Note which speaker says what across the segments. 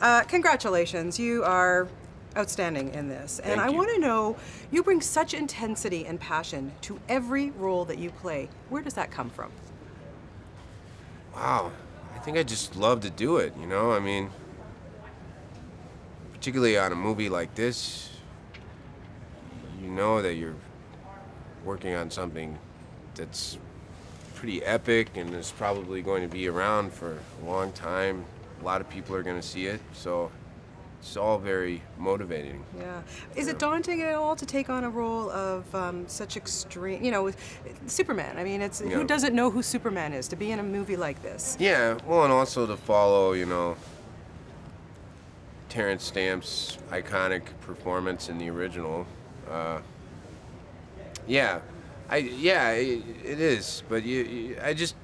Speaker 1: Congratulations, you are outstanding in this. And
Speaker 2: Thank
Speaker 1: I
Speaker 2: you.
Speaker 1: want to know, you bring such intensity and passion to every role that you play. Where does that come from?
Speaker 2: Wow, I think I just love to do it, you know? I mean, particularly on a movie like this, you know that you're working on something that's pretty epic and is probably going to be around for a long time. A lot of people are going to see it, so it's all very motivating.
Speaker 1: Yeah. Is it daunting at all to take on a role of such extreme, Superman? I mean, who doesn't know who Superman is, to be in a movie like this?
Speaker 2: Yeah, well, and also to follow, Terrence Stamp's iconic performance in the original. It is. But I just,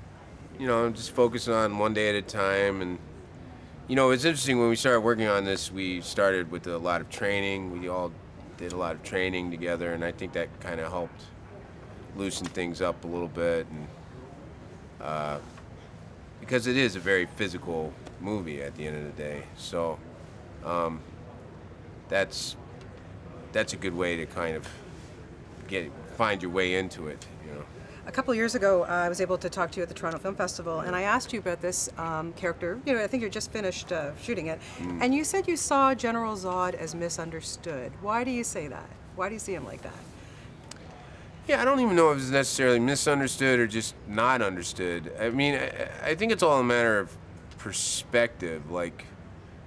Speaker 2: I'm just focusing on one day at a time. And it's interesting, when we started working on this, we started with a lot of training. We all did a lot of training together, and I think that kind of helped loosen things up a little bit. And because it is a very physical movie at the end of the day, so that's a good way to kind of find your way into it.
Speaker 1: A couple years ago, I was able to talk to you at the Toronto Film Festival, and I asked you about this character. I think you just finished shooting it, and you said you saw General Zod as misunderstood. Why do you say that? Why do you see him like that?
Speaker 2: Yeah, I don't even know if it's necessarily misunderstood or just not understood. I mean, I think it's all a matter of perspective. Like,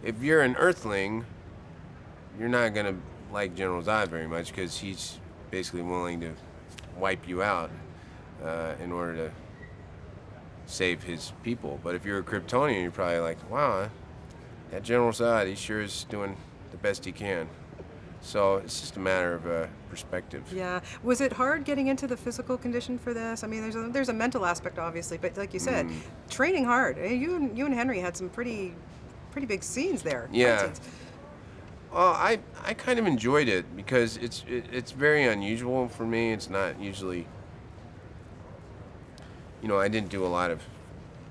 Speaker 2: if you're an Earthling, you're not gonna like General Zod very much, because he's basically willing to wipe you out in order to save his people. But if you're a Kryptonian, you're probably like, wow, that General Zod, he sure is doing the best he can. So it's just a matter of perspective.
Speaker 1: Yeah. Was it hard getting into the physical condition for this? I mean, there's a mental aspect, obviously, but like you said, training hard. You and Henry had some pretty big scenes there.
Speaker 2: Yeah.
Speaker 1: Scenes.
Speaker 2: Well, I kind of enjoyed it because it's very unusual for me. It's not usually, I didn't do a lot of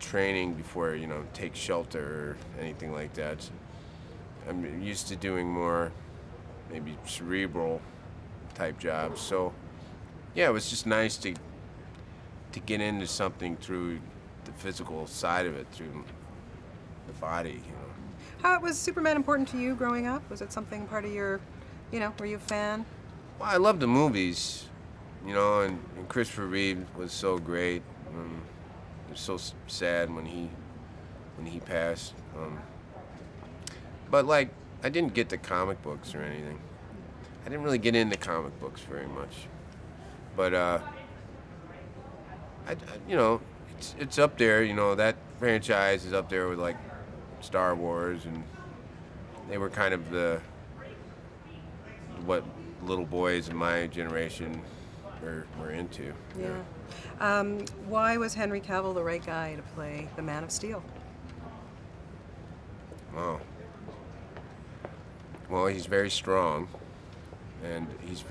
Speaker 2: training before, take shelter or anything like that. I'm used to doing more maybe cerebral type jobs. So yeah, it was just nice to get into something through the physical side of it, through the body.
Speaker 1: How was Superman important to you growing up? Was it something part of your, were you a fan?
Speaker 2: Well, I loved the movies, and Christopher Reeve was so great. It was so sad when he passed. But like, I didn't get the comic books or anything. I didn't really get into comic books very much. But it's up there. That franchise is up there with like Star Wars, and they were kind of what little boys in my generation were into.
Speaker 1: Yeah. Why was Henry Cavill the right guy to play the Man of Steel?
Speaker 2: Oh. Well, he's very strong, and he's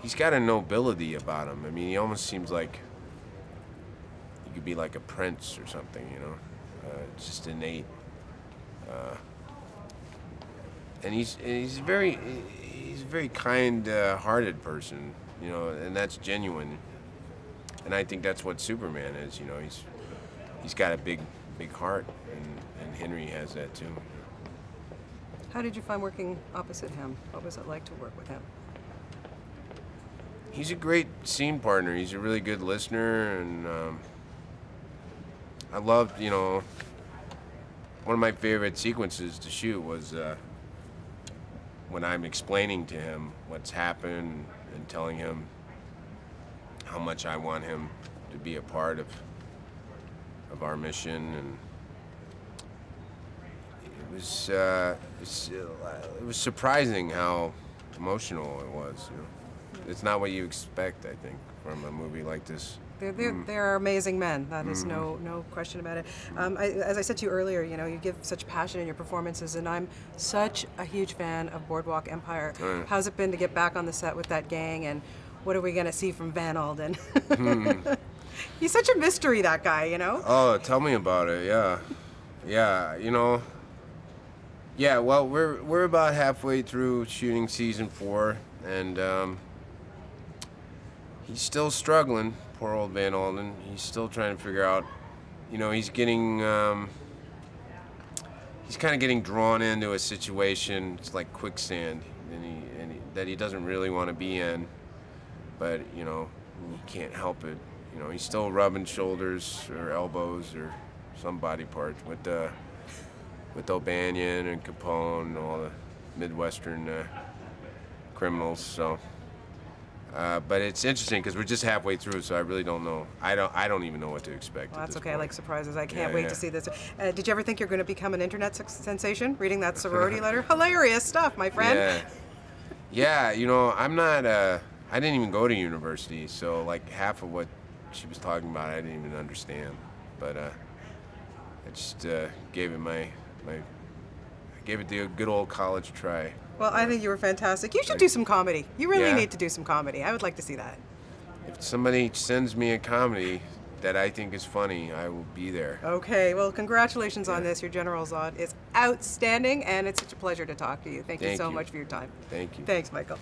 Speaker 2: he's got a nobility about him. I mean, he almost seems like he could be like a prince or something, It's just innate. And he's a very kind-hearted person, and that's genuine. And I think that's what Superman is. He's got a big heart, and Henry has that too.
Speaker 1: How did you find working opposite him? What was it like to work with him?
Speaker 2: He's a great scene partner. He's a really good listener, and I loved, one of my favorite sequences to shoot was when I'm explaining to him what's happened and telling him how much I want him to be a part of our mission. And it was surprising how emotional it was. It's not what you expect, I think, from a movie like this.
Speaker 1: They're amazing men. That is no question about it. As I said to you earlier, you give such passion in your performances, and I'm such a huge fan of Boardwalk Empire. How's it been to get back on the set with that gang, and what are we going to see from Van Alden? He's such a mystery, that guy,
Speaker 2: Oh, tell me about it. Yeah, Yeah, well, we're about halfway through shooting season 4, and he's still struggling. Poor old Van Alden. He's still trying to figure out. He's getting. He's kind of getting drawn into a situation. It's like quicksand, that he doesn't really want to be in, but he can't help it. He's still rubbing shoulders or elbows or some body parts with O'Banion and Capone and all the Midwestern criminals. So, but it's interesting because we're just halfway through, so I really don't know. I don't even know what to expect.
Speaker 1: Well,
Speaker 2: at
Speaker 1: that's
Speaker 2: this
Speaker 1: okay. I
Speaker 2: point.
Speaker 1: like surprises. I can't wait to see this. Did you ever think you're going to become an internet sensation? Reading that sorority letter, hilarious stuff, my friend.
Speaker 2: Yeah. I'm not. I didn't even go to university, so like half of what she was talking about, I didn't even understand. But I just gave it I gave it the good old college try.
Speaker 1: Well, I think you were fantastic. You should do some comedy. You really
Speaker 2: Yeah.
Speaker 1: need to do some comedy. I would like to see that.
Speaker 2: If somebody sends me a comedy that I think is funny, I will be there.
Speaker 1: Okay, well, congratulations on this. Your General Zod is outstanding, and it's such a pleasure to talk to you. Thank you so much for your time.
Speaker 2: Thank you.
Speaker 1: Thanks, Michael.